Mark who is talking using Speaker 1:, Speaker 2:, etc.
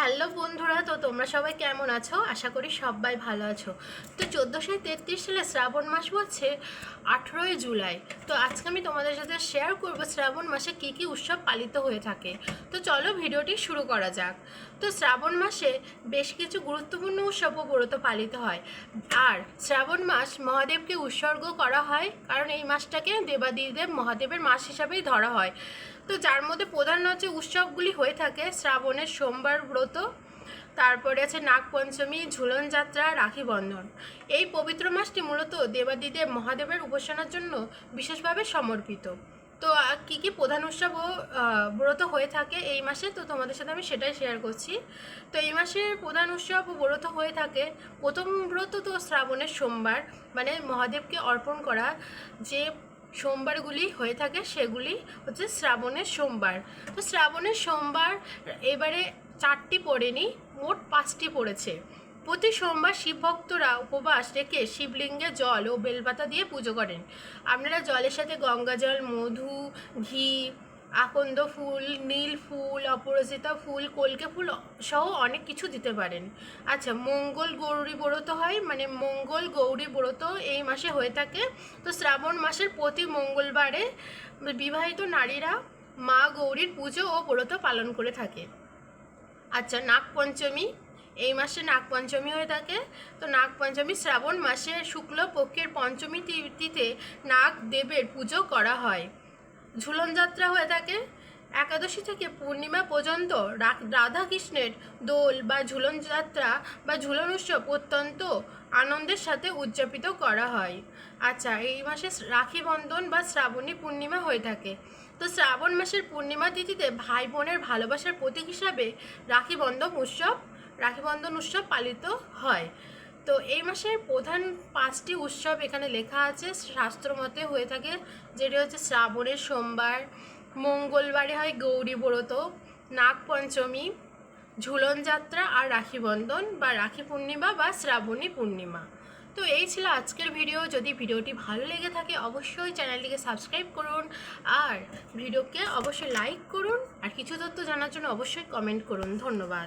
Speaker 1: Hello বন্ধুরা, তো তোমরা সবাই কেমন আছো? আশা করি সবাই ভালো আছো। তো 1433 সালে শ্রাবণ মাস হচ্ছে 18ই জুলাই। তো আজকে আমি তোমাদের সাথে শেয়ার করব শ্রাবণ মাসে কি কি উৎসব পালিত হয়ে থাকে। তো চলো ভিডিওটি শুরু করা যাক। তো শ্রাবণ মাসে বেশ কিছু গুরুত্বপূর্ণ উৎসব ও ব্রত পালিত হয়। আর শ্রাবণ মাস মহাদেবকে উৎসর্গ করা হয়, কারণ এই মাসটাকে দেবাদিদেব মহাদেবের মাস হিসাবেই ধরা হয়। তো যার মধ্যে প্রধান হচ্ছে উৎসবগুলি হয়ে থাকে শ্রাবণের সোমবার ব্রত, তারপরে আছে নাগপঞ্চমী, ঝুলন যাত্রা, রাখি বন্ধন। এই পবিত্র মাসটি মূলত দেবাদিদেব মহাদেবের উপাসনার জন্য বিশেষভাবে সমর্পিত। তো কি কি প্রধান উৎসব ও ব্রত হয়ে থাকে এই মাসে, তো তোমাদের সাথে আমি সেটাই শেয়ার করছি। তো এই মাসের প্রধান উৎসব ও ব্রত হয়ে থাকে, প্রথম ব্রত তো শ্রাবণের সোমবার, মানে মহাদেবকে অর্পণ করা যে সোমবারগুলি হয়ে থাকে সেগুলি হচ্ছে শ্রাবণের সোমবার। তো শ্রাবণের সোমবার এবারে 4টি পড়েনি, মোট 5টি পড়েছে। প্রতি সোমবার শিব ভক্তরা উপবাস রেখে শিবলিঙ্গে জল ও বেলপাতা দিয়ে পুজো করেন। আপনারা জলের সাথে গঙ্গা জল, মধু, ঘি, আকন্দ ফুল, নীল ফুল, অপরাজিতা ফুল, কলকে ফুল সহ অনেক কিছু দিতে পারেন। আচ্ছা, মঙ্গল গৌরী ব্রত হয়, মানে মঙ্গল গৌরী ব্রত এই মাসে হয়ে থাকে। তো শ্রাবণ মাসের প্রতি মঙ্গলবারে বিবাহিত নারীরা মা গৌরীর পুজো ও ব্রত পালন করে থাকে। আচ্ছা, নাগপঞ্চমী, এই মাসে নাগপঞ্চমী হয়ে থাকে। তো নাগপঞ্চমী শ্রাবণ মাসের শুক্লপক্ষের পঞ্চমী তিথিতে নাগ দেবের পুজো করা হয়। ঝুলন যাত্রা হয়ে থাকে একাদশী থেকে পূর্ণিমা পর্যন্ত। রাধাকৃষ্ণের দোল বা ঝুলন যাত্রা বা ঝুলন উৎসব অত্যন্ত আনন্দের সাথে উদযাপিত করা হয়। আচ্ছা, এই মাসে রাখি বন্ধন বা শ্রাবণী পূর্ণিমা হয়ে থাকে। তো শ্রাবণ মাসের পূর্ণিমা তিথিতে ভাই বোনের ভালোবাসার প্রতীক হিসাবে রাখি বন্ধন উৎসব পালিত হয়। তো এই মাসের প্রধান 5টি উৎসব এখানে লেখা আছে শাস্ত্র মতে হয়ে থাকে, যেটি হচ্ছে শ্রাবণের সোমবার, মঙ্গলবারে হয় গৌরী ব্রত, নাগপঞ্চমী, ঝুলন যাত্রা আর রাখি বন্ধন বা রাখি পূর্ণিমা বা শ্রাবণী পূর্ণিমা। তো এই ছিল আজকের ভিডিও। যদি ভিডিওটি ভালো লেগে থাকে অবশ্যই চ্যানেলটিকে সাবস্ক্রাইব করুন, আর ভিডিওকে অবশ্যই লাইক করুন, আর কিছু তথ্য জানার জন্য অবশ্যই কমেন্ট করুন। ধন্যবাদ।